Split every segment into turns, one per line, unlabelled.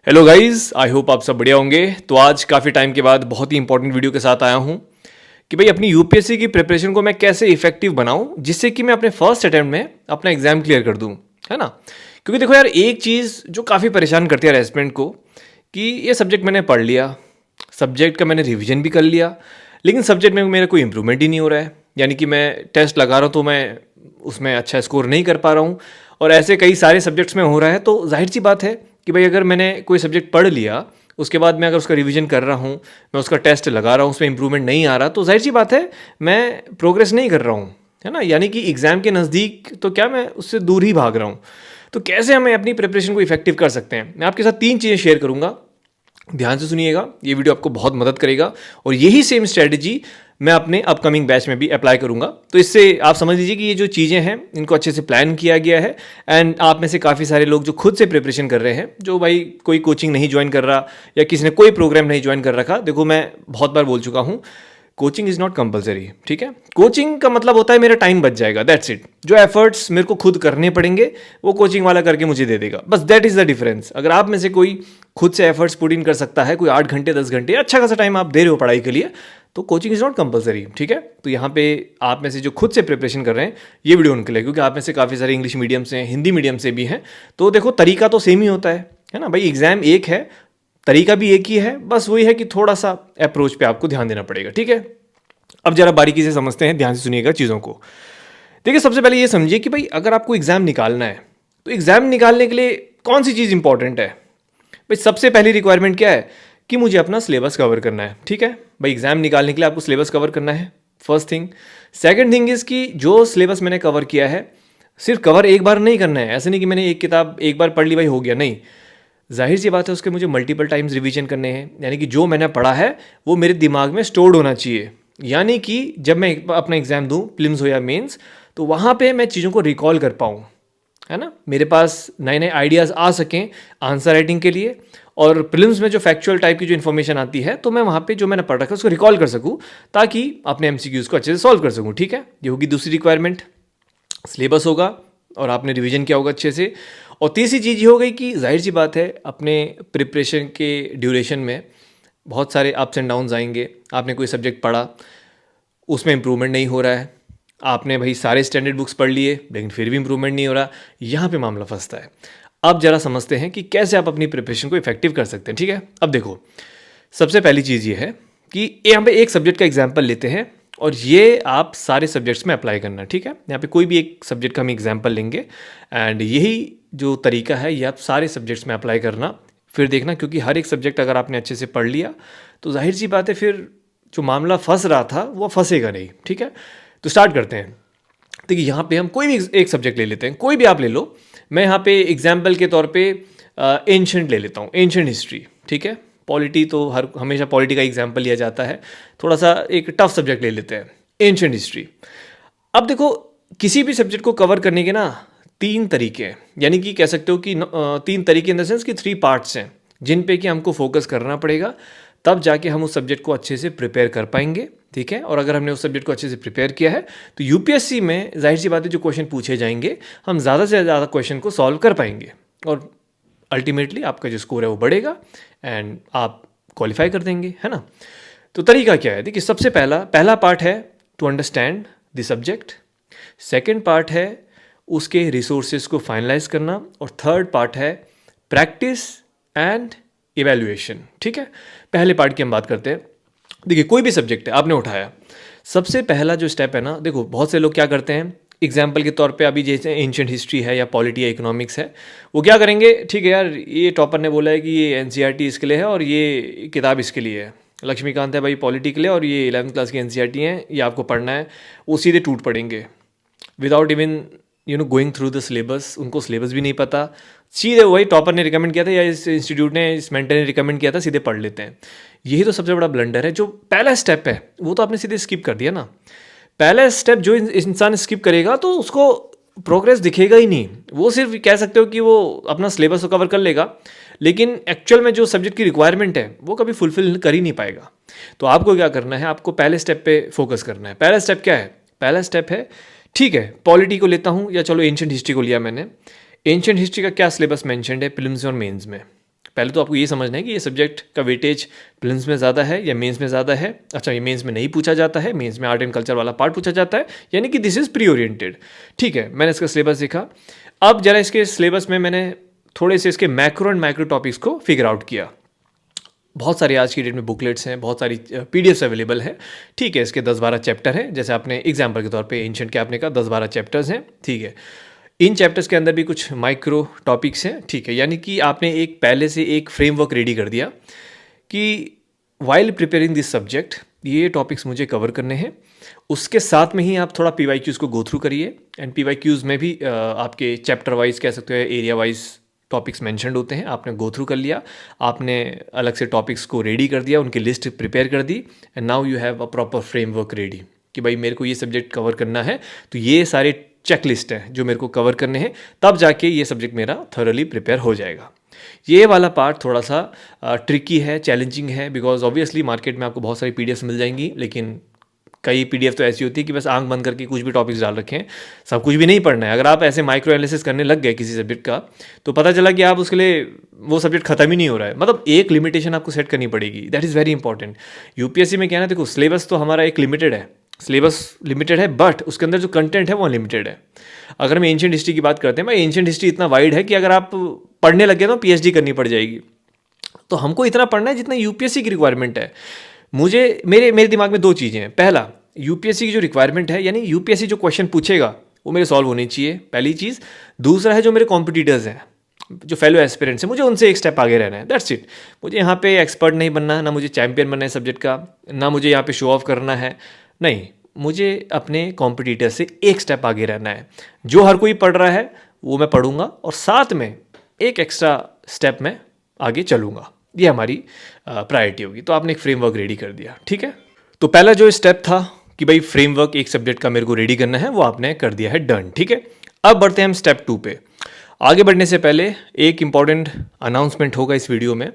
Hello guys, I hope आप सब बढ़िया होंगे। तो आज काफ़ी टाइम के बाद बहुत ही इंपॉर्टेंट वीडियो के साथ आया हूँ कि भाई अपनी यूपीएससी की प्रिपरेशन को मैं कैसे इफेक्टिव बनाऊँ जिससे कि मैं अपने फर्स्ट अटेम्प्ट में अपना एग्जाम क्लियर कर दूँ, है ना। क्योंकि देखो यार, एक चीज़ जो काफ़ी परेशान करती है एस्पिरेंट को कि ये सब्जेक्ट मैंने पढ़ लिया, सब्जेक्ट का मैंने रिविजन भी कर लिया, लेकिन सब्जेक्ट में मेरा कोई इंप्रूवमेंट ही नहीं हो रहा है। यानी कि मैं टेस्ट लगा रहा हूँ तो मैं उसमें अच्छा स्कोर नहीं कर पा रहा हूँ, और ऐसे कई सारे सब्जेक्ट्स में हो रहा है। तो जाहिर सी बात है कि भाई अगर मैंने कोई सब्जेक्ट पढ़ लिया, उसके बाद मैं अगर उसका रिवीजन कर रहा हूँ, मैं उसका टेस्ट लगा रहा हूँ, उसमें इंप्रूवमेंट नहीं आ रहा, तो जाहिर सी बात है मैं प्रोग्रेस नहीं कर रहा हूँ, है ना। यानी कि एग्ज़ाम के नज़दीक तो क्या, मैं उससे दूर ही भाग रहा हूँ। तो कैसे हमें अपनी प्रिपरेशन को इफेक्टिव कर सकते हैं, मैं आपके साथ 3 चीज़ें शेयर करूँगा। ध्यान से सुनिएगा, ये वीडियो आपको बहुत मदद करेगा, और यही सेम स्ट्रेटजी मैं अपने अपकमिंग बैच में भी अप्लाई करूंगा। तो इससे आप समझ लीजिए कि ये जो चीज़ें हैं इनको अच्छे से प्लान किया गया है। एंड आप में से काफ़ी सारे लोग जो खुद से प्रिपरेशन कर रहे हैं, जो भाई कोई कोचिंग नहीं ज्वाइन कर रहा या किसी ने कोई प्रोग्राम नहीं ज्वाइन कर रखा, देखो मैं बहुत बार बोल चुका हूँ, कोचिंग इज़ नॉट कंपलसरी, ठीक है। कोचिंग का मतलब होता है मेरा टाइम बच जाएगा, दैट्स इट। जो एफर्ट्स मेरे को खुद करने पड़ेंगे वो कोचिंग वाला करके मुझे दे देगा, बस दैट इज़ द डिफरेंस। अगर आप में से कोई खुद से एफर्ट्स पुट इन कर सकता है, कोई 8 घंटे 10 घंटे अच्छा खासा टाइम आप दे रहे हो पढ़ाई के लिए, तो कोचिंग इज़ नॉट कंपलसरी, ठीक है। तो यहाँ पे आप में से जो खुद से प्रिपरेशन कर रहे हैं, ये वीडियो उनके लिए, क्योंकि आप में से काफ़ी सारे इंग्लिश मीडियम से, हिंदी मीडियम से भी हैं। तो देखो, तरीका तो सेम ही होता है ना भाई। एग्जाम एक है, तरीका भी एक ही है, बस वही है कि थोड़ा सा अप्रोच पे आपको ध्यान देना पड़ेगा, ठीक है। अब जरा बारीकी से समझते हैं, ध्यान से सुनिएगा चीज़ों को। देखिए, सबसे पहले ये समझिए कि भाई अगर आपको एग्ज़ाम निकालना है, तो एग्ज़ाम निकालने के लिए कौन सी चीज़ इंपॉर्टेंट है। भाई सबसे पहली रिक्वायरमेंट क्या है कि मुझे अपना सिलेबस कवर करना है, ठीक है। भाई एग्ज़ाम निकालने के लिए आपको सिलेबस कवर करना है, first thing. Second thing is कि जो सिलेबस मैंने कवर किया है, सिर्फ कवर एक बार नहीं करना है। ऐसे नहीं कि मैंने एक किताब एक बार पढ़ ली भाई हो गया, नहीं। जाहिर सी बात है, उसके मुझे मल्टीपल टाइम्स रिवीजन करने हैं। यानी कि जो मैंने पढ़ा है वो मेरे दिमाग में स्टोर्ड होना चाहिए। यानी कि जब मैं अपना एग्ज़ाम दूँ, प्रीलिम्स हो या मेंस, तो वहाँ पे मैं चीज़ों को रिकॉल कर पाऊँ, है ना। मेरे पास नए नए आइडियाज़ आ सकें आंसर राइटिंग के लिए, और प्रीलिम्स में जो फैक्चुअल टाइप की जो इन्फॉर्मेशन आती है, तो मैं वहाँ पे जो मैंने पढ़ रखा है उसको रिकॉल कर सकूँ, ताकि अपने एमसीक्यूज़ को अच्छे से सॉल्व कर सकूँ, ठीक है। ये होगी दूसरी रिक्वायरमेंट। सिलेबस होगा और आपने रिवीजन किया होगा अच्छे से। और तीसरी चीज़ ये हो गई कि जाहिर सी बात है, अपने प्रिपरेशन के ड्यूरेशन में बहुत सारे अप्स एंड डाउन्स आएंगे। आपने कोई सब्जेक्ट पढ़ा, उसमें इंप्रूवमेंट नहीं हो रहा है, आपने भाई सारे स्टैंडर्ड बुक्स पढ़ लिए लेकिन फिर भी इंप्रूवमेंट नहीं हो रहा, यहाँ पे मामला फंसता है। अब जरा समझते हैं कि कैसे आप अपनी प्रिपरेशन को इफेक्टिव कर सकते हैं, ठीक है। अब देखो, सबसे पहली चीज़ ये है कि यहाँ पे एक सब्जेक्ट का एग्जाम्पल लेते हैं, और ये आप सारे सब्जेक्ट्स में अप्लाई करना, ठीक है। यहाँ पे कोई भी एक सब्जेक्ट का हम एग्जाम्पल लेंगे, एंड यही जो तरीका है ये आप सारे सब्जेक्ट्स में अप्लाई करना। फिर देखना, क्योंकि हर एक सब्जेक्ट अगर आपने अच्छे से पढ़ लिया, तो जाहिर सी बात है फिर जो मामला फंस रहा था वो फंसेगा नहीं, ठीक है। तो स्टार्ट करते हैं। देखिए, यहाँ पे हम कोई भी एक सब्जेक्ट ले लेते हैं, कोई भी आप ले लो। मैं यहाँ पे एग्जाम्पल के तौर पे एंशंट ले लेता हूँ, एंशंट हिस्ट्री, ठीक है। पॉलिटी तो हमेशा पॉलिटी का एग्जाम्पल लिया जाता है, थोड़ा सा एक टफ सब्जेक्ट ले लेते हैं, एंशंट हिस्ट्री। अब देखो, किसी भी सब्जेक्ट को कवर करने के ना 3 तरीके हैं, यानी कि कह सकते हो कि 3 तरीके इन द सेंस कि 3 पार्ट्स हैं जिन पे कि हमको फोकस करना पड़ेगा, तब जाके हम उस सब्जेक्ट को अच्छे से प्रिपेयर कर पाएंगे, ठीक है। और अगर हमने उस सब्जेक्ट को अच्छे से प्रिपेयर किया है, तो यूपीएससी में जाहिर सी बात है जो क्वेश्चन पूछे जाएंगे, हम ज़्यादा से ज़्यादा क्वेश्चन को सॉल्व कर पाएंगे, और अल्टीमेटली आपका जो स्कोर है वो बढ़ेगा एंड आप क्वालिफाई कर देंगे, है ना। तो तरीका क्या है, देखिए, सबसे पहला पार्ट है to understand the subject. Second part है उसके रिसोर्सेज को फाइनलाइज करना, और थर्ड पार्ट है प्रैक्टिस एंड इवैल्यूएशन, ठीक है। पहले पार्ट की हम बात करते हैं। देखिए, कोई भी सब्जेक्ट है आपने उठाया, सबसे पहला जो स्टेप है ना, देखो बहुत से लोग क्या करते हैं, एग्जाम्पल के तौर पे अभी जैसे एंशिएंट हिस्ट्री है या पॉलिटी या इकोनॉमिक्स है, वो क्या करेंगे, ठीक है यार, ये टॉपर ने बोला है कि ये एनसीईआरटी इसके लिए है और ये किताब इसके लिए है। लक्ष्मीकांत है भाई पॉलिटी के लिए, और ये 11th क्लास की एनसीईआरटी हैं, ये आपको पढ़ना है। वो सीधे टूट पड़ेंगे without even going through the syllabus. उनको सिलेबस भी नहीं पता, सीधे वही टॉपर ने रिकमेंड किया था या इस इंस्टीट्यूट ने, इस मेंटर ने रिकमेंड किया था, सीधे पढ़ लेते हैं। यही तो सबसे बड़ा ब्लंडर है। जो पहला स्टेप है वो तो आपने सीधे स्किप कर दिया ना। पहला स्टेप जो इंसान स्किप करेगा तो उसको प्रोग्रेस दिखेगा ही नहीं। वो सिर्फ कह सकते हो कि वो अपना सिलेबस तो कवर कर लेगा, लेकिन एक्चुअल में जो सब्जेक्ट की रिक्वायरमेंट है वो कभी फुलफिल कर ही नहीं पाएगा। तो आपको क्या करना है, आपको पहले स्टेप पे फोकस करना है। पहला स्टेप क्या है, पहला स्टेप है, ठीक है, पॉलिटी को लेता हूँ या चलो एंशिएंट हिस्ट्री को लिया मैंने। एंशिएंट हिस्ट्री का क्या सिलेबस मेंशन्ड है प्रीलिम्स और मेंस में, पहले तो आपको ये समझना है कि ये सब्जेक्ट का वेटेज प्रिलिम्स में ज़्यादा है या मेंस में ज़्यादा है। अच्छा, ये मेंस में नहीं पूछा जाता है, मेंस में आर्ट एंड कल्चर वाला पार्ट पूछा जाता है, यानी कि दिस इज़ प्री ओरिएंटेड। ठीक है, मैंने इसका सिलेबस देखा। अब जरा इसके सिलेबस में मैंने थोड़े से इसके मैक्रो एंड माइक्रो टॉपिक्स को फिगर आउट किया। बहुत सारी आज की डेट में बुकलेट्स हैं, बहुत सारी पीडीएफ्स अवेलेबल हैं। ठीक है, इसके 10-12 चैप्टर हैं, जैसे आपने एग्जाम्पल के तौर पे एंशिएंट के आपने कहा 10-12 चैप्टर्स हैं। ठीक है, इन चैप्टर्स के अंदर भी कुछ माइक्रो टॉपिक्स हैं। ठीक है, यानी कि आपने एक पहले से एक फ्रेमवर्क रेडी कर दिया कि वाइल प्रिपेयरिंग दिस सब्जेक्ट ये टॉपिक्स मुझे कवर करने हैं। उसके साथ में ही आप थोड़ा पीवाईक्यूज़ को गो थ्रू करिए, एंड पीवाईक्यूज़ में भी आपके चैप्टर वाइज कह सकते हो, एरिया वाइज टॉपिक्स मेंशन्ड होते हैं। आपने गो थ्रू कर लिया, आपने अलग से टॉपिक्स को रेडी कर दिया, उनकी लिस्ट प्रिपेयर कर दी, and now you have a proper framework ready कि भाई मेरे को ये सब्जेक्ट कवर करना है, तो ये सारे चेक लिस्ट हैं जो मेरे को कवर करने हैं, तब जाके ये सब्जेक्ट मेरा थॉरली प्रिपेयर हो जाएगा। ये वाला पार्ट थोड़ा सा ट्रिकी है, चैलेंजिंग है, बिकॉज ऑब्वियसली मार्केट में आपको बहुत सारी पीडीएफ मिल जाएंगी, लेकिन कई पीडीएफ तो ऐसी होती है कि बस आंख बंद करके कुछ भी टॉपिक्स डाल रखे हैं, सब कुछ भी नहीं पढ़ना है। अगर आप ऐसे माइक्रो एनालिसिस करने लग गए किसी सब्जेक्ट का, तो पता चला कि आप उसके लिए वो सब्जेक्ट खत्म ही नहीं हो रहा है। मतलब एक लिमिटेशन आपको सेट करनी पड़ेगी, that is very important. UPSC में क्या है ना, देखो सिलेबस तो हमारा एक लिमिटेड है, सिलेबस लिमिटेड है, बट उसके अंदर जो कंटेंट है वो अनलिमिटेड है। अगर हम एंशिएंट हिस्ट्री की बात करते हैं, भाई एंशिएंट हिस्ट्री इतना वाइड है कि अगर आप पढ़ने लगे तो पीएचडी करनी पड़ जाएगी। तो हमको इतना पढ़ना है जितना यूपीएससी की रिक्वायरमेंट है। मुझे मेरे दिमाग में दो चीज़ें हैं। पहला, यूपीएससी की जो रिक्वायरमेंट है, यानी यूपीएससी जो क्वेश्चन पूछेगा वो मेरे सॉल्व होनी चाहिए, पहली चीज़। दूसरा है जो मेरे कॉम्पिटिटर्स हैं, जो फेलो एस्पिरेंट्स हैं, मुझे उनसे एक स्टेप आगे रहना है, दैट्स इट। मुझे यहाँ पे एक्सपर्ट नहीं बनना, ना मुझे चैंपियन बनना है सब्जेक्ट का, ना मुझे यहाँ पे शो ऑफ करना है, नहीं, मुझे अपने कॉम्पिटिटर से एक स्टेप आगे रहना है। जो हर कोई पढ़ रहा है वो मैं पढ़ूंगा, और साथ में एक एक्स्ट्रा स्टेप में आगे चलूँगा। ये हमारी प्रायोरिटी होगी। तो आपने एक फ्रेमवर्क रेडी कर दिया, ठीक है। तो पहला जो स्टेप था कि भाई फ्रेमवर्क एक सब्जेक्ट का मेरे को रेडी करना है, वो आपने कर दिया है, डन, ठीक है। अब बढ़ते हैं हम स्टेप 2 पे। आगे बढ़ने से पहले एक इंपॉर्टेंट अनाउंसमेंट होगा इस वीडियो में,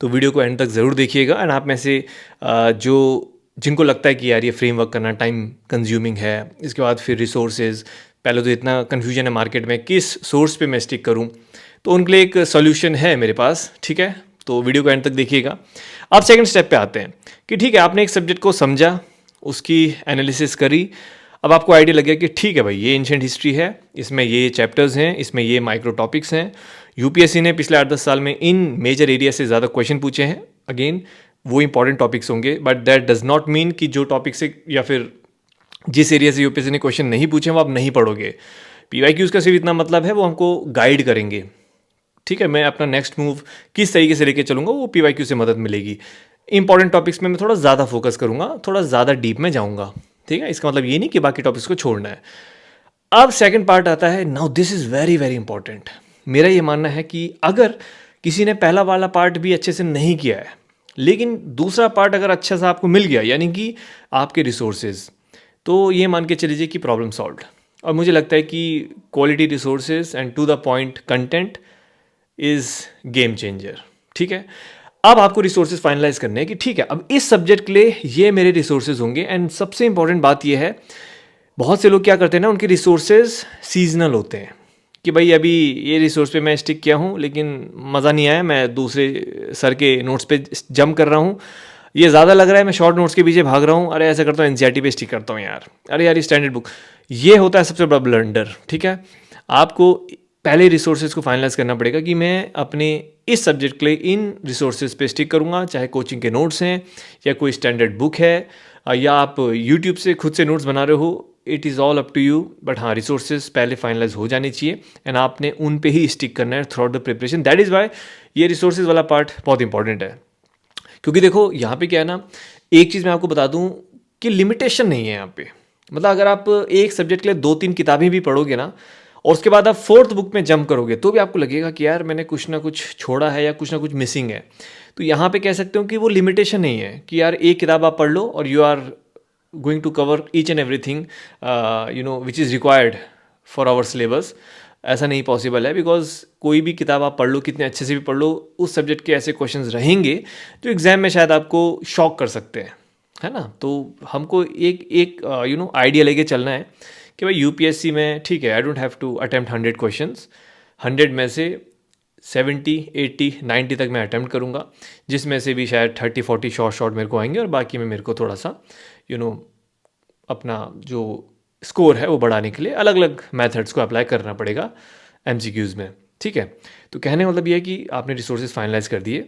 तो वीडियो को एंड तक ज़रूर देखिएगा। एंड आप में से जो जिनको लगता है कि यार ये फ्रेमवर्क करना टाइम कंज्यूमिंग है, इसके बाद फिर रिसोर्सेज, पहले तो इतना कन्फ्यूजन है मार्केट में किस सोर्स पे मैं स्टिक करूं, तो उनके लिए एक सॉल्यूशन है मेरे पास, ठीक है। तो वीडियो को एंड तक देखिएगा। अब सेकंड स्टेप पे आते हैं कि ठीक है, आपने एक सब्जेक्ट को समझा, उसकी एनालिसिस करी, अब आपको आइडिया लग गया कि ठीक है भाई ये एंशिएंट हिस्ट्री है, इसमें ये चैप्टर्स हैं, इसमें ये माइक्रो टॉपिक्स हैं। यूपीएससी ने पिछले 8-10 साल में इन मेजर एरिया से ज़्यादा क्वेश्चन पूछे हैं। अगेन वो इंपॉर्टेंट टॉपिक्स होंगे, but that does not mean कि जो टॉपिक से या फिर जिस एरिया से यूपीएससी ने क्वेश्चन नहीं पूछे वो आप नहीं पढ़ोगे। पीवाईक्यूज़ का सिर्फ इतना मतलब है वो हमको गाइड करेंगे, ठीक है। मैं अपना नेक्स्ट मूव किस तरीके से लेके चलूँगा वो पीवाईक्यू से मदद मिलेगी। इंपॉर्टेंट टॉपिक्स में मैं थोड़ा ज़्यादा फोकस करूँगा, थोड़ा ज़्यादा डीप में जाऊँगा, ठीक है। इसका मतलब ये नहीं कि बाकी टॉपिक्स को छोड़ना है। अब सेकंड पार्ट आता है, now this is very very important. मेरा ये मानना है कि अगर किसी ने पहला वाला पार्ट भी अच्छे से नहीं किया है, लेकिन दूसरा पार्ट अगर अच्छा सा आपको मिल गया, यानी कि आपके रिसोर्सेज, तो ये मान के चलीजिए कि प्रॉब्लम सॉल्व्ड। और मुझे लगता है कि quality resources and to the point content is game changer, ठीक है। अब आपको रिसोर्सेज फाइनलाइज करने हैं कि ठीक है, अब इस सब्जेक्ट के लिए ये मेरे रिसोर्सेज होंगे। एंड सबसे इंपॉर्टेंट बात ये है, बहुत से लोग क्या करते हैं ना, उनके रिसोर्सेज सीजनल होते हैं कि भाई अभी ये रिसोर्स पे मैं स्टिक किया हूँ लेकिन मज़ा नहीं आया, मैं दूसरे सर के नोट्स पे जंप कर रहा हूँ, ये ज़्यादा लग रहा है, मैं शॉर्ट नोट्स के पीछे भाग रहा हूँ, अरे ऐसा करता हूँ एनसीईआरटी पे स्टिक करता हूँ यार, अरे यार स्टैंडर्ड बुक। ये होता है सबसे बड़ा ब्लंडर, ठीक है। आपको पहले रिसोर्सेज को फाइनलाइज करना पड़ेगा कि मैं अपने इस सब्जेक्ट के लिए इन रिसोर्सेज पे स्टिक करूँगा, चाहे कोचिंग के नोट्स हैं या कोई स्टैंडर्ड बुक है या आप यूट्यूब से खुद से नोट्स बना रहे हो, it is all up to you. But हाँ, रिसोर्सेज पहले फाइनलाइज हो जाने चाहिए एंड आपने उन पे ही स्टिक करना है through out the preparation. That is why ये रिसोर्सेज वाला पार्ट बहुत इंपॉर्टेंट है। क्योंकि देखो यहाँ पे क्या है ना, एक चीज़ मैं आपको बता दूँ कि लिमिटेशन नहीं है यहाँ पे। मतलब अगर आप एक सब्जेक्ट के लिए 2-3 किताबें भी पढ़ोगे ना, और उसके बाद आप 4th बुक में जंप करोगे, तो भी आपको लगेगा कि यार मैंने कुछ ना कुछ छोड़ा है या कुछ ना कुछ मिसिंग है। तो यहाँ पे कह सकते हो कि वो लिमिटेशन नहीं है कि यार एक किताब आप पढ़ लो और you are going to cover each and everything which is required for our syllabus. ऐसा नहीं पॉसिबल है, बिकॉज कोई भी किताब आप पढ़ लो, कितने अच्छे से भी पढ़ लो, उस सब्जेक्ट के ऐसे क्वेश्चंस रहेंगे जो एग्जाम में शायद आपको शॉक कर सकते हैं, है ना। तो हमको एक आइडिया लेके चलना है कि भाई यूपीएससी में ठीक है, I don't have to attempt 100 questions, 100 में से 70, 80, 90 तक मैं अटैम्प्ट करूँगा, जिसमें से भी शायद 30-40 शॉर्ट मेरे को आएंगे और बाकी में मेरे को थोड़ा सा अपना जो स्कोर है वो बढ़ाने के लिए अलग अलग मेथड्स को अप्लाई करना पड़ेगा एमसीक्यूज़ में। ठीक है, तो कहने का मतलब ये है कि आपने रिसोर्सेज फाइनलाइज कर दिए,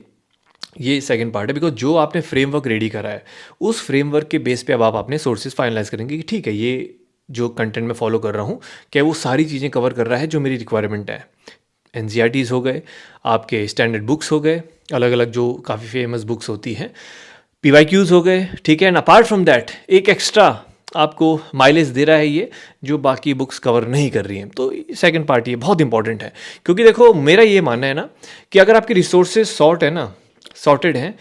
ये सेकंड पार्ट है। बिकॉज जो आपने फ्रेमवर्क रेडी करा है उस फ्रेमवर्क के बेस पे अब आप अपने सोर्सेज फाइनलाइज करेंगे कि ठीक है, ये जो कंटेंट मैं फॉलो कर रहा हूँ क्या वो सारी चीज़ें कवर कर रहा है जो मेरी रिक्वायरमेंट है। एनसीईआरटीज़ हो गए, आपके स्टैंडर्ड बुक्स हो गए, अलग अलग जो काफ़ी फेमस बुक्स होती हैं, पीवाईक्यूज़ हो गए, ठीक है। एंड अपार्ट फ्रॉम दैट एक एक्स्ट्रा आपको माइलेज दे रहा है ये जो बाकी बुक्स कवर नहीं कर रही हैं। तो सेकंड पार्ट ये बहुत इंपॉर्टेंट है, क्योंकि देखो मेरा ये मानना है ना कि अगर आपके रिसोर्सेज सॉर्टेड हैं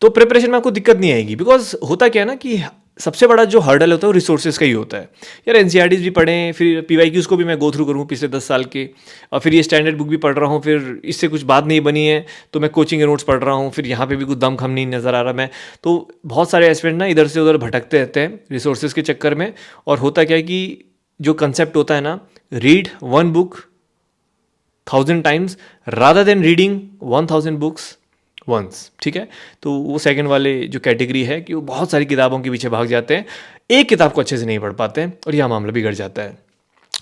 तो प्रिपरेशन में आपको दिक्कत नहीं आएगी। बिकॉज होता क्या है ना कि सबसे बड़ा जो हर्डल होता है वो रिसोर्सेज का ही होता है। यार एनसीईआरटीज़ भी पढ़ें, फिर पीवाईक्यूज़ को भी मैं गो थ्रू करूँ पिछले 10 साल के, और फिर ये स्टैंडर्ड बुक भी पढ़ रहा हूँ, फिर इससे कुछ बात नहीं बनी है तो मैं कोचिंग के नोट्स पढ़ रहा हूँ, फिर यहाँ पे भी कुछ दम खम नहीं नज़र आ रहा मैं। तो बहुत सारे एस्पिरेंट ना इधर से उधर भटकते रहते हैं रिसोर्सेज के चक्कर में। और होता क्या है कि जो कंसेप्ट होता है ना, read one book 1000 times rather than reading 1000 books once. ठीक है, तो वो सेकंड वाले जो कैटेगरी है कि वो बहुत सारी किताबों के पीछे भाग जाते हैं, एक किताब को अच्छे से नहीं पढ़ पाते हैं और यह मामला बिगड़ जाता है।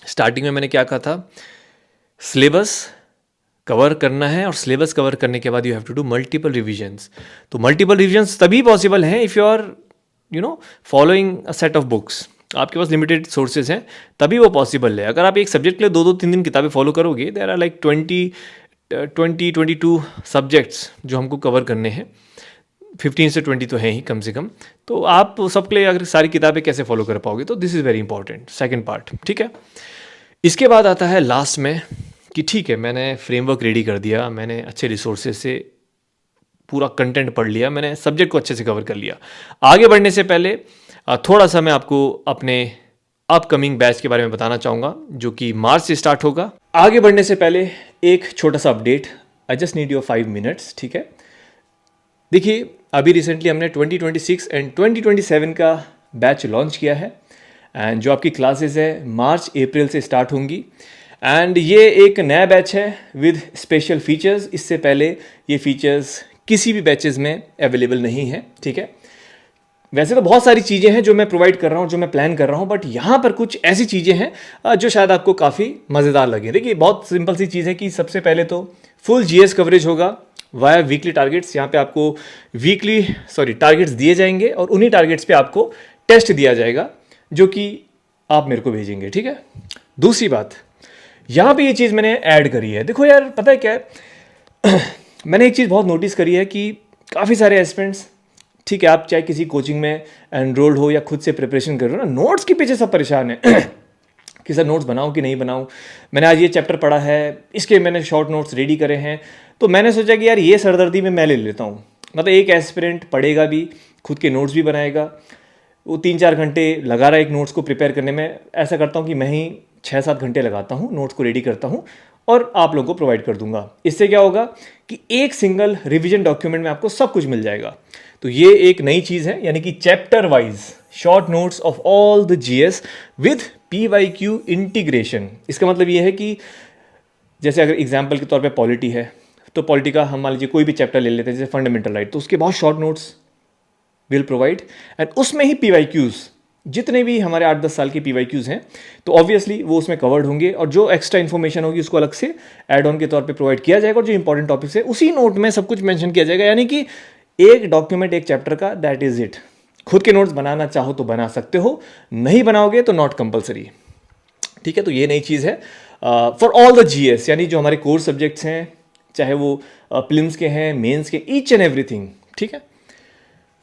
स्टार्टिंग में मैंने क्या कहा था, सिलेबस कवर करना है और सिलेबस कवर करने के बाद you have to do multiple revisions. तो मल्टीपल रिविजन्स तभी पॉसिबल हैं if you are following a set of books. आपके पास लिमिटेड सोर्सेज हैं तभी वो पॉसिबल है। अगर आप एक सब्जेक्ट के लिए 2-2, 3 दिन किताबें फॉलो करोगे, देयर आर लाइक 20-22 सब्जेक्ट्स जो हमको कवर करने हैं, 15 से 20 तो हैं ही कम से कम। तो आप सबके लिए अगर सारी किताबें कैसे फॉलो कर पाओगे, तो this is very important second part. ठीक है, इसके बाद आता है लास्ट में कि ठीक है, मैंने फ्रेमवर्क रेडी कर दिया, मैंने अच्छे रिसोर्सेज से पूरा कंटेंट पढ़ लिया, मैंने सब्जेक्ट को अच्छे से कवर कर लिया। आगे बढ़ने से पहले थोड़ा सा मैं आपको अपने अपकमिंग बैच के बारे में बताना चाहूँगा जो कि मार्च से स्टार्ट होगा। आगे बढ़ने से पहले एक छोटा सा update, I just need your 5 minutes. ठीक है, देखिए अभी रिसेंटली हमने 2026 एंड 2027 का बैच लॉन्च किया है एंड जो आपकी क्लासेस है मार्च अप्रैल से स्टार्ट होंगी। एंड ये एक नया बैच है विद स्पेशल फीचर्स। इससे पहले ये फीचर्स किसी भी बैचेस में अवेलेबल नहीं है। ठीक है, वैसे तो बहुत सारी चीज़ें हैं जो मैं प्रोवाइड कर रहा हूँ, जो मैं प्लान कर रहा हूँ, बट यहाँ पर कुछ ऐसी चीज़ें हैं जो शायद आपको काफ़ी मज़ेदार लगे। देखिए बहुत सिंपल सी चीज़ है कि सबसे पहले तो फुल जीएस कवरेज होगा वाया वीकली टारगेट्स। यहाँ पे आपको टारगेट्स दिए जाएंगे और उन्हीं टारगेट्स पे आपको टेस्ट दिया जाएगा जो कि आप मेरे को भेजेंगे। ठीक है, दूसरी बात, यहाँ पे ये चीज़ मैंने ऐड करी है। देखो यार, पता है क्या है मैंने एक चीज़ बहुत नोटिस करी है कि काफ़ी सारे एस्पिरेंट्स, ठीक है, आप चाहे किसी कोचिंग में एनरोल्ड हो या खुद से प्रिपरेशन कर रहे हो ना, नोट्स के पीछे सब परेशान है कि सर नोट्स बनाऊं कि नहीं बनाऊं, मैंने आज ये चैप्टर पढ़ा है, इसके मैंने शॉर्ट नोट्स रेडी करे हैं। तो मैंने सोचा कि यार ये सरदर्दी में मैं ले लेता हूँ। मतलब एक एस्पिरेंट पढ़ेगा भी, खुद के नोट्स भी बनाएगा, वो 3-4 घंटे लगा रहा है एक नोट्स को प्रिपेयर करने में। ऐसा करता हूँ कि मैं ही 6-7 घंटे लगाता हूँ, नोट्स को रेडी करता हूँ और आप लोगों को प्रोवाइड कर दूंगा। इससे क्या होगा कि एक सिंगल रिवीजन डॉक्यूमेंट में आपको सब कुछ मिल जाएगा। तो ये एक नई चीज़ है, यानी कि chapter wise short notes of all the GS with PYQ integration. इसका मतलब ये है कि जैसे अगर एग्जाम्पल के तौर पे पॉलिटी है, तो पॉलिटी का हम मान लीजिए कोई भी चैप्टर ले लेते हैं जैसे फंडामेंटल राइट, तो उसके बहुत short notes will provide and उसमें ही पीवाईक्यूज़, जितने भी हमारे 8-10 साल के पीवाईक्यूज़ हैं तो ऑब्वियसली वो उसमें कवर्ड होंगे और जो एक्स्ट्रा इन्फॉर्मेशन होगी उसको अलग से एड ऑन के तौर पे प्रोवाइड किया जाएगा और जो इंपॉर्टेंट टॉपिक्स है उसी नोट में सब कुछ मेंशन किया जाएगा। यानी कि एक डॉक्यूमेंट एक चैप्टर का, दैट इज इट। खुद के नोट्स बनाना चाहो तो बना सकते हो, नहीं बनाओगे तो नॉट कंपलसरी। ठीक है, तो ये नई चीज़ है फॉर ऑल द जीएस, यानी जो हमारे कोर सब्जेक्ट्स हैं, चाहे वो प्रीलिम्स के हैं, मेंस के, ईच एंड एवरीथिंग। ठीक है,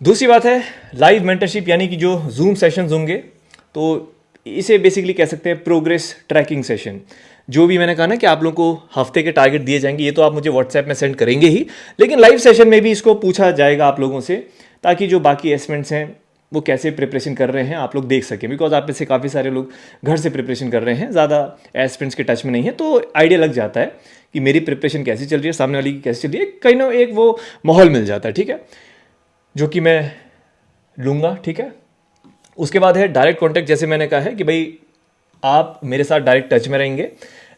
दूसरी बात है लाइव मेंटरशिप, यानी कि जो जूम सेशंस होंगे, तो इसे बेसिकली कह सकते हैं प्रोग्रेस ट्रैकिंग सेशन। जो भी मैंने कहा ना कि आप लोगों को हफ्ते के टारगेट दिए जाएंगे, ये तो आप मुझे व्हाट्सएप में सेंड करेंगे ही, लेकिन लाइव सेशन में भी इसको पूछा जाएगा आप लोगों से, ताकि जो बाकी एस्पिरेंट्स हैं वो कैसे प्रिपरेशन कर रहे हैं आप लोग देख सकें। बिकॉज आप में से काफ़ी सारे लोग घर से प्रिपरेशन कर रहे हैं, ज़्यादा एस्पिरेंट्स के टच में नहीं है, तो आइडिया लग जाता है कि मेरी प्रिपरेशन कैसी चल रही है, सामने वाली की कैसी चल रही है, कहीं ना एक वो माहौल मिल जाता है। ठीक है, जो कि मैं लूँगा। ठीक है, उसके बाद है डायरेक्ट कॉन्टैक्ट। जैसे मैंने कहा है कि भाई आप मेरे साथ डायरेक्ट टच में रहेंगे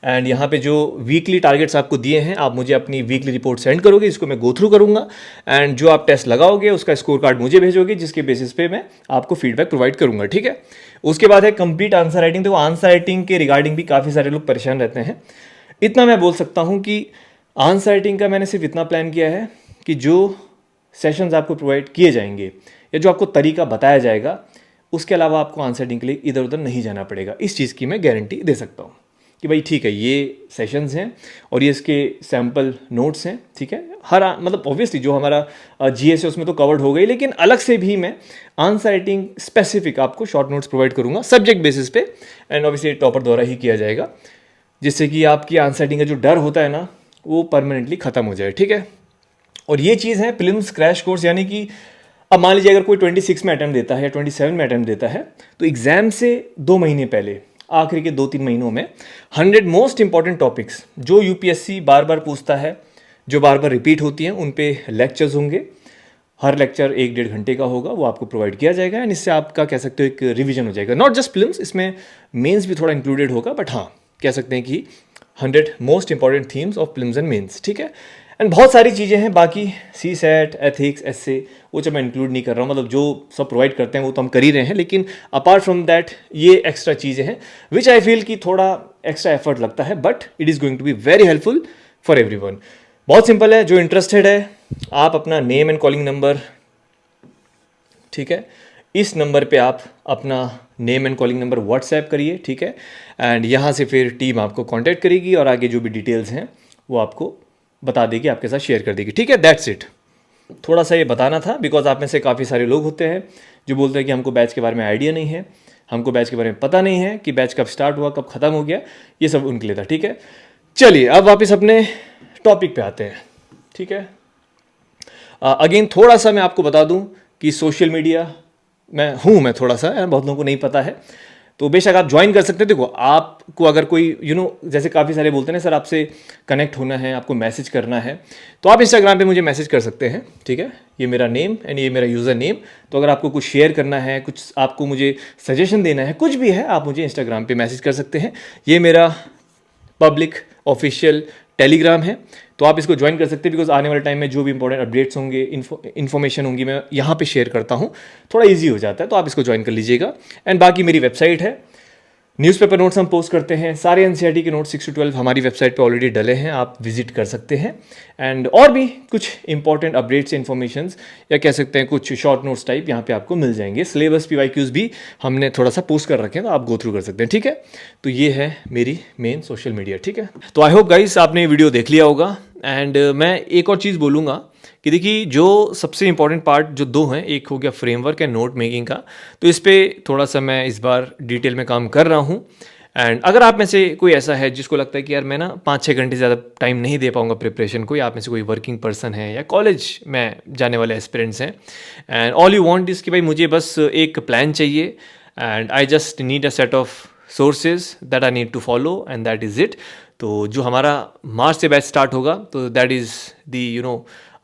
एंड यहाँ पे जो वीकली टारगेट्स आपको दिए हैं, आप मुझे अपनी वीकली रिपोर्ट सेंड करोगे, इसको मैं गो थ्रू करूँगा एंड जो आप टेस्ट लगाओगे उसका स्कोर कार्ड मुझे भेजोगे, जिसके बेसिस पे मैं आपको फीडबैक प्रोवाइड करूँगा, ठीक है। उसके बाद है कंप्लीट आंसर राइटिंग। तो आंसर राइटिंग के रिगार्डिंग भी काफ़ी सारे लोग परेशान रहते हैं। इतना मैं बोल सकता हूँ कि आंसर राइटिंग का मैंने सिर्फ इतना प्लान किया है कि जो सेशंस आपको प्रोवाइड किए जाएंगे या जो आपको तरीका बताया जाएगा, उसके अलावा आपको आंसर राइटिंग के लिए इधर उधर नहीं जाना पड़ेगा। इस चीज़ की मैं गारंटी दे सकता हूँ कि भाई ठीक है, ये सेशंस हैं और ये इसके सैम्पल नोट्स हैं, ठीक है। हर मतलब ऑब्वियसली जो हमारा जीएस है उसमें तो कवर्ड हो गई, लेकिन अलग से भी मैं आंसर राइटिंग स्पेसिफिक आपको शॉर्ट नोट्स प्रोवाइड करूँगा सब्जेक्ट बेसिस पे, एंड ऑब्वियसली टॉपर द्वारा ही किया जाएगा, जिससे कि आपकी आंसर राइटिंग का जो डर होता है ना, वो परमानेंटली ख़त्म हो जाए, ठीक है। और ये चीज़ है प्रीलिम्स क्रैश कोर्स, यानी कि अब मान लीजिए अगर कोई 26 में अटैम्प्ट देता है या 27 में अटैम्प्ट देता है, तो एग्ज़ाम से 2 महीने पहले, आखिरी के 2-3 महीनों में 100 मोस्ट इंपॉर्टेंट टॉपिक्स जो यूपीएससी बार बार पूछता है, जो बार बार रिपीट होती हैं, उन पे लेक्चर्स होंगे। हर लेक्चर 1-1.5 घंटे का होगा, वो आपको प्रोवाइड किया जाएगा एंड इससे आपका कह सकते हो एक रिवीजन हो जाएगा। नॉट जस्ट प्रीलिम्स, इसमें मेंस भी थोड़ा इंक्लूडेड होगा, बट हाँ कह सकते हैं कि 100 most important themes of prelims and mains, ठीक है। एंड बहुत सारी चीज़ें हैं बाकी, सी सेट, एथिक्स, एसए, वो जब मैं इंक्लूड नहीं कर रहा हूँ, मतलब जो सब प्रोवाइड करते हैं वो तो हम कर ही रहे हैं, लेकिन अपार्ट फ्रॉम दैट ये एक्स्ट्रा चीज़ें हैं विच आई फील कि थोड़ा एक्स्ट्रा एफर्ट लगता है, but it is going to be very helpful for everyone. बहुत सिंपल है, जो इंटरेस्टेड है आप अपना नेम एंड कॉलिंग नंबर, ठीक है, इस नंबर पे आप अपना name and calling number WhatsApp करिए, ठीक है। एंड यहाँ से फिर टीम आपको कांटेक्ट करेगी और आगे जो भी डिटेल्स हैं वो आपको बता देगी, आपके साथ शेयर कर देगी, ठीक है। That's it. थोड़ा सा ये बताना था बिकॉज आप में से काफ़ी सारे लोग होते हैं जो बोलते हैं कि हमको बैच के बारे में आइडिया नहीं है, हमको बैच के बारे में पता नहीं है कि बैच कब स्टार्ट हुआ, कब ख़त्म हो गया, ये सब उनके लिए था, ठीक है। चलिए अब वापस अपने टॉपिक पे आते हैं, ठीक है। अगेन थोड़ा सा मैं आपको बता दूं कि सोशल मीडिया मैं थोड़ा सा, बहुत लोगों को नहीं पता है, तो बेशक आप ज्वाइन कर सकते हैं। देखो आपको अगर कोई जैसे काफ़ी सारे बोलते हैं ना सर आपसे कनेक्ट होना है, आपको मैसेज करना है, तो आप इंस्टाग्राम पे मुझे मैसेज कर सकते हैं, ठीक है। ये मेरा नेम एंड ये मेरा यूज़र नेम। तो अगर आपको कुछ शेयर करना है, कुछ आपको मुझे सजेशन देना है, कुछ भी है, आप मुझे इंस्टाग्राम पे मैसेज कर सकते हैं। ये मेरा पब्लिक ऑफिशियल टेलीग्राम है, तो आप इसको ज्वाइन कर सकते हैं बिकॉज आने वाले टाइम में जो भी इंपॉर्टेंट अपडेट्स होंगे, इन्फॉर्मेशन होंगी, मैं यहाँ पे शेयर करता हूँ, थोड़ा इजी हो जाता है, तो आप इसको ज्वाइन कर लीजिएगा। एंड बाकी मेरी वेबसाइट है, न्यूज़पेपर नोट्स हम पोस्ट करते हैं, सारे एनसीईआरटी के नोट्स 6 to 12 हमारी वेबसाइट पे ऑलरेडी डले हैं, आप विजिट कर सकते हैं। एंड और भी कुछ इंपॉर्टेंट अपडेट्स, इन्फॉर्मेशंस या कह सकते हैं कुछ शॉर्ट नोट्स टाइप यहाँ पे आपको मिल जाएंगे। सिलेबस पीवाईक्यूज़ भी हमने थोड़ा सा पोस्ट कर रखे हैं, तो आप गो थ्रू कर सकते हैं, ठीक है। तो ये है मेरी मेन सोशल मीडिया, ठीक है। तो आई होप गाइस आपने वीडियो देख लिया होगा। एंड मैं एक और चीज़ बोलूँगा कि देखिए जो सबसे इंपॉर्टेंट पार्ट जो 2 हैं, एक हो गया फ्रेमवर्क एंड नोट मेकिंग का, तो इस पर थोड़ा सा मैं इस बार डिटेल में काम कर रहा हूँ। एंड अगर आप में से कोई ऐसा है जिसको लगता है कि यार मैं ना 5-6 घंटे ज़्यादा टाइम नहीं दे पाऊँगा प्रिपरेशन को, या आप में से कोई वर्किंग पर्सन है या कॉलेज में जाने वाले एस्पिरेंट्स हैं, and all you want is कि भाई मुझे बस एक प्लान चाहिए and I just need a set of sources that I need to follow and that is it. तो जो हमारा मार्च से बैच स्टार्ट होगा, तो that is the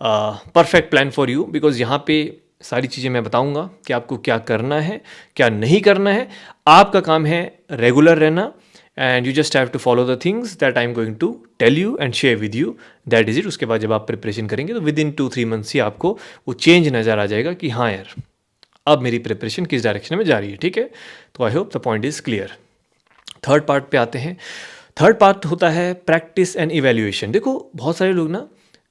perfect plan for you, because यहाँ पे सारी चीज़ें मैं बताऊंगा कि आपको क्या करना है, क्या नहीं करना है। आपका काम है रेगुलर रहना and you just have to follow the things that I am going to tell you and share with you, that is it. उसके बाद जब आप प्रिपरेशन करेंगे तो विद इन 2-3 मंथ्स ही आपको वो चेंज नज़र आ जाएगा कि हाँ यार अब मेरी प्रिपरेशन किस डायरेक्शन में जा रही है, ठीक है। तो I hope the point is clear. Third part पे आते हैं। थर्ड पार्ट होता है प्रैक्टिस एंड इवैल्यूएशन। देखो बहुत सारे लोग ना,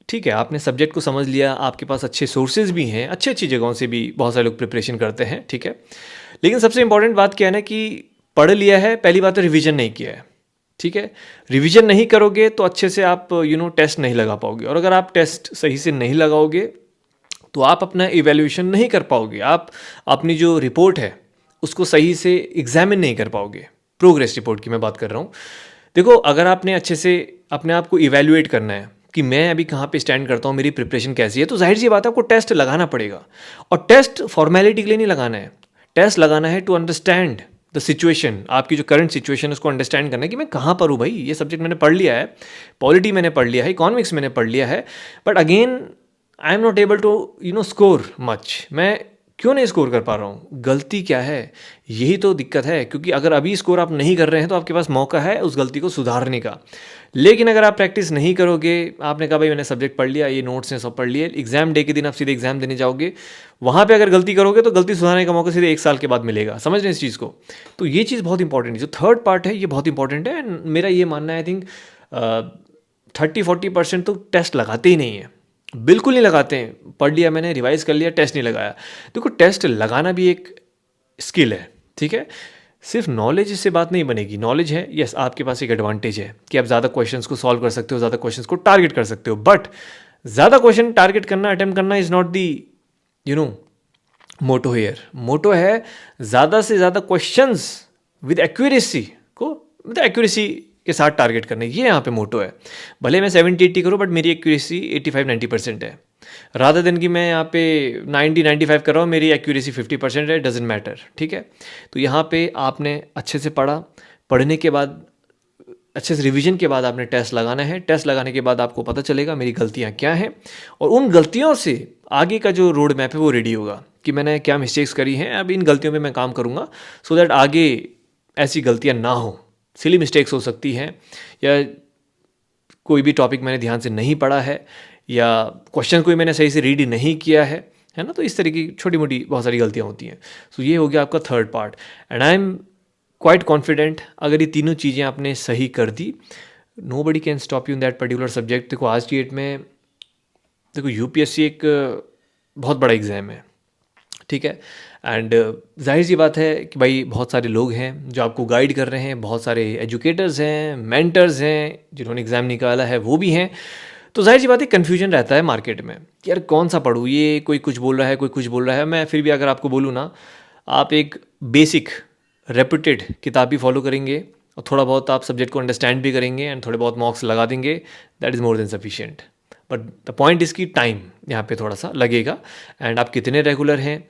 ठीक है, आपने सब्जेक्ट को समझ लिया, आपके पास अच्छे सोर्सेज भी हैं, अच्छी अच्छी जगहों से भी बहुत सारे लोग प्रिपरेशन करते हैं, ठीक है। लेकिन सबसे इंपॉर्टेंट बात क्या है ना कि पढ़ लिया है, पहली बात तो रिवीजन नहीं किया है, ठीक है। रिवीजन नहीं करोगे तो अच्छे से आप टेस्ट नहीं लगा पाओगे, और अगर आप टेस्ट सही से नहीं लगाओगे तो आप अपना इवैल्यूएशन नहीं कर पाओगे, आप अपनी जो रिपोर्ट है उसको सही से एग्जामिन नहीं कर पाओगे। प्रोग्रेस रिपोर्ट की मैं बात कर रहा हूँ। देखो अगर आपने अच्छे से अपने आप को इवैल्यूएट करना है कि मैं अभी कहाँ पे स्टैंड करता हूँ, मेरी प्रिपरेशन कैसी है, तो जाहिर सी बात है आपको टेस्ट लगाना पड़ेगा। और टेस्ट फॉर्मेलिटी के लिए नहीं लगाना है, टेस्ट लगाना है टू अंडरस्टैंड द सिचुएशन, आपकी जो करंट सिचुएशन है उसको अंडरस्टैंड करना है कि मैं कहाँ पर हूँ। भाई ये सब्जेक्ट मैंने पढ़ लिया है, पॉलिटी मैंने पढ़ लिया है, इकोनॉमिक्स मैंने पढ़ लिया है, but again I am not able to score much. मैं क्यों नहीं स्कोर कर पा रहा हूँ, गलती क्या है, यही तो दिक्कत है। क्योंकि अगर अभी स्कोर आप नहीं कर रहे हैं तो आपके पास मौका है उस गलती को सुधारने का। लेकिन अगर आप प्रैक्टिस नहीं करोगे, आपने कहा भाई मैंने सब्जेक्ट पढ़ लिया, ये नोट्स हैं सब पढ़ लिए, एग्जाम डे के दिन आप सीधे एग्जाम देने जाओगे, वहाँ पे अगर गलती करोगे तो गलती सुधारने का मौका सीधे 1 साल के बाद मिलेगा। समझ रहे हैं इस चीज़ को? तो ये चीज़ बहुत इंपॉर्टेंट है। जो थर्ड पार्ट है ये बहुत इंपॉर्टेंट है, एंड मेरा ये मानना है, आई थिंक 30-40% तो टेस्ट लगाते ही नहीं है, बिल्कुल नहीं लगाते हैं। पढ़ लिया मैंने, रिवाइज कर लिया, टेस्ट नहीं लगाया। देखो, टेस्ट लगाना भी एक स्किल है, ठीक है? सिर्फ नॉलेज से बात नहीं बनेगी। नॉलेज है, यस, आपके पास एक एडवांटेज है कि आप ज़्यादा क्वेश्चंस को सॉल्व कर सकते हो, ज़्यादा क्वेश्चंस को टारगेट कर सकते हो। बट ज़्यादा क्वेश्चन टारगेट करना, अटेम्प्ट करना is not the motto here. Motto है ज़्यादा से ज़्यादा क्वेश्चंस विद एक्यूरेसी को, मतलब एक्यूरेसी के साथ टारगेट करना, ये यहाँ पे मोटो है। भले मैं 70-80 करूँ, बट मेरी एक्यूरेसी 85-90% है। रादर देन कि मैं यहाँ पे 90-95 कर रहा हूँ, मेरी एक्यूरेसी 50% है, डजेंट मैटर, ठीक है? तो यहाँ पे आपने अच्छे से पढ़ा, पढ़ने के बाद अच्छे से रिवीजन के बाद आपने टेस्ट लगाना है। टेस्ट लगाने के बाद आपको पता चलेगा मेरी गलतियाँ क्या हैं, और उन गलतियों से आगे का जो रोड मैप है वो रेडी होगा कि मैंने क्या मिस्टेक्स करी हैं, अब इन गलतियों पे मैं काम करूँगा, सो दैट आगे ऐसी गलतियाँ ना हो। सिली मिस्टेक्स हो सकती हैं, या कोई भी टॉपिक मैंने ध्यान से नहीं पढ़ा है, या क्वेश्चन कोई मैंने सही से रीड नहीं किया है ना? तो इस तरह की छोटी मोटी बहुत सारी गलतियाँ होती हैं। सो ये हो गया आपका third part, and I am quite confident अगर ये तीनों चीज़ें आपने सही कर दी, nobody can stop you in that particular subject. देखो, आज की डेट में देखो, यूपीएससी एक बहुत बड़ा एग्ज़ाम है, ठीक है? एंड जाहिर सी बात है कि भाई बहुत सारे लोग हैं जो आपको गाइड कर रहे हैं, बहुत सारे एजुकेटर्स हैं, मेंटर्स हैं, जिन्होंने एग्ज़ाम निकाला है वो भी हैं। तो जाहिर सी बात है, कन्फ्यूजन रहता है मार्केट में कि यार कौन सा पढ़ूँ, ये कोई कुछ बोल रहा है, कोई कुछ बोल रहा है। मैं फिर भी अगर आपको बोलूँ ना, आप एक बेसिक रेपुटेड किताब भी फॉलो करेंगे, और थोड़ा बहुत आप सब्जेक्ट को अंडरस्टैंड भी करेंगे, एंड थोड़े बहुत मॉक्स लगा देंगे, that is more than sufficient. But the point is की टाइम यहाँ पे थोड़ा सा लगेगा, एंड आप कितने रेगुलर हैं,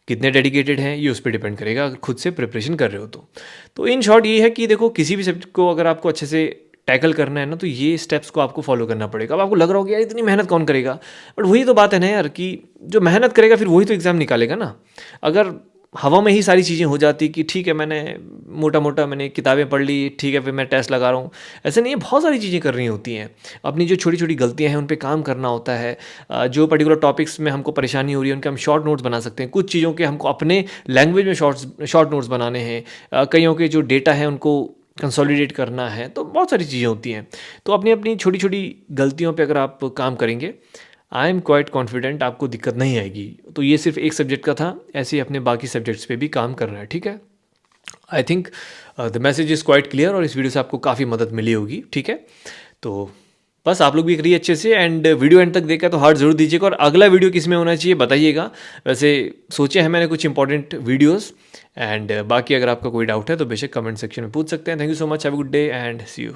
कितने डेडिकेटेड हैं, ये उस पर डिपेंड करेगा, अगर खुद से प्रिपरेशन कर रहे हो तो। तो इन शॉर्ट ये है कि देखो, किसी भी सब्जेक्ट को अगर आपको अच्छे से टैकल करना है ना, तो ये स्टेप्स को आपको फॉलो करना पड़ेगा। अब आपको लग रहा होगा यार इतनी मेहनत कौन करेगा, बट वही तो बात है ना यार, कि जो मेहनत करेगा फिर वही तो एग्ज़ाम निकालेगा ना। अगर हवा में ही सारी चीज़ें हो जाती कि ठीक है, मैंने मोटा मोटा मैंने किताबें पढ़ ली, ठीक है, फिर मैं टेस्ट लगा रहा हूँ, ऐसे नहीं है। बहुत सारी चीज़ें करनी होती हैं, अपनी जो छोटी छोटी गलतियाँ हैं उन पे काम करना होता है। जो पर्टिकुलर टॉपिक्स में हमको परेशानी हो रही है उनके हम शॉर्ट नोट्स बना सकते हैं, कुछ चीज़ों के हमको अपने लैंग्वेज में शॉर्ट नोट्स बनाने हैं, कईयों के जो डेटा है उनको कंसोलिडेट करना है, तो बहुत सारी चीज़ें होती हैं। तो अपनी अपनी छोटी छोटी गलतियों पे अगर आप काम करेंगे, आई एम क्वाइट कॉन्फिडेंट आपको दिक्कत नहीं आएगी। तो ये सिर्फ एक सब्जेक्ट का था, ऐसे ही अपने बाकी सब्जेक्ट्स पे भी काम करना है, ठीक है? I think the message is quite clear, और इस वीडियो से आपको काफ़ी मदद मिली होगी, ठीक है? तो बस आप लोग भी करिए अच्छे से, एंड वीडियो एंड तक देखा तो हार्ट ज़रूर दीजिएगा, और अगला वीडियो किस में होना चाहिए बताइएगा। वैसे सोचे हैं मैंने कुछ इंपॉर्टेंट वीडियोज़, एंड बाकी अगर आपका कोई डाउट है तो बेशक कमेंट सेक्शन में पूछ सकते हैं। Thank you so much, have a good day and see you.